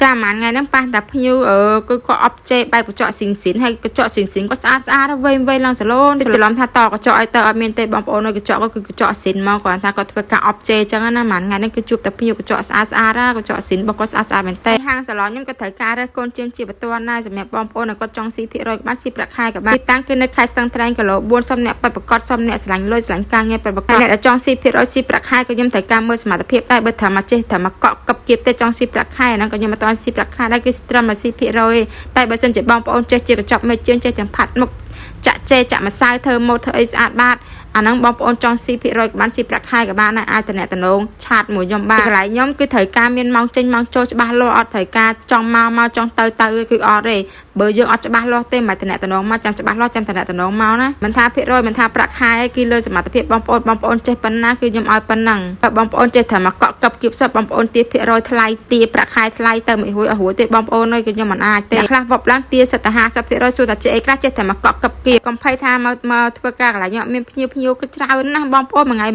ចាមិនថ្ងៃហ្នឹងប៉ះតាភ្ញៀវគឺក៏អប់ចេបែកកញ្ចក់ស៊ីនស៊ីនហើយកញ្ចក់ស៊ីនស៊ីនក៏ស្អាតស្អាតវែងវែងឡើងសាឡូនច្រឡំថាតកញ្ចក់ឲ្យទៅអត់មានទេបងប្អូននៅកញ្ចក់ក៏គឺកញ្ចក់ស៊ីនមកគាត់ថាគាត់ធ្វើការអប់ចេអញ្ចឹងណាមិនថ្ងៃហ្នឹងគឺជួបតាភ្ញៀវកញ្ចក់ស្អាតស្អាតកញ្ចក់ស៊ីនរបស់គាត់ស្អាតស្អាតមែនទេហាងសាឡនខ្ញុំក៏ត្រូវការរើសកូនជាងជាបន្ទាន់ដែរសម្រាប់បងប្អូនគាត់ចង់ស៊ីភាគរយក៏បានស៊ីប្រាក់ខែក៏បានទីតាំងគឺនៅខេត្តស្ទឹងត្រែងគីឡូ4សុំអ្នកបិទប្រកាសសុំអ្នកស្រឡាញ់លុយស្រឡាញ់ការងារបិទប្រកាសអ្នកដែលចង់ស៊ីភាគរយស៊ីប្រាក់ខែក៏ខ្ញុំត្រូវការមើលសមត្ថភាពដែរបើថាមកចេះថាមកកក់កប់គៀបទេចង់ស៊ីប្រាក់ខែហ្នឹងក៏ខ្ញុំមិនទាន់ស៊ីប្រាក់ខែដែរគឺត្រឹម10%តែបើសិនជាបងប្អូនចេះជាកញ្ចប់មេជើងចេះទាំងផាត់មុខចាក់ចេចាក់ម្សៅធ្វើម៉ូតធ្វើអីស្អាតបាតអាហ្នឹងបងប្អូនចង់ស៊ីភាគរយក៏បានស៊ីប្រាក់ខែក៏បានដែរអាចតំណែងឆាតមួយខ្ញុំបានកន្លែងខ្ញុំគឺត្រូវការមានម៉ោងចេញម៉ោងចូលច្បាស់លាស់អត់ត្រូវការចង់មកចង់ទៅគឺអត់ទេបើយើងអត់ច្បាស់លាស់ទេមិនតំណែងមកចាំច្បាស់លាស់ចាំតំណែងមកណាមិនថាភាគរយមិនថាប្រាក់ខែគឺលើសមត្ថភាពបងប្អូនចេះប៉ុណ្ណាគឺខ្ញុំឲ្យប៉ុណ្ណឹងបើបងប្អូនចេះតែមកកក់កប់គៀបសពបងប្អូនទាភាគរយថ្លៃទាប្រាក់ខែថ្លៃទៅមិនរួចអស់រួចទេបងប្អូនអើយគឺខ្ញុំមិនអាចទេខ្លះវប់ឡើងទាសិតតែ50%សួរតែចេះអីខ្លះចេះតែមកកក់កប់គៀបកំភៃថាមកធ្វើការកន្លែងខ្ញុំមានភ្ញៀវគឺច្រើនណាស់បងប្អូនមួយថ្ងៃ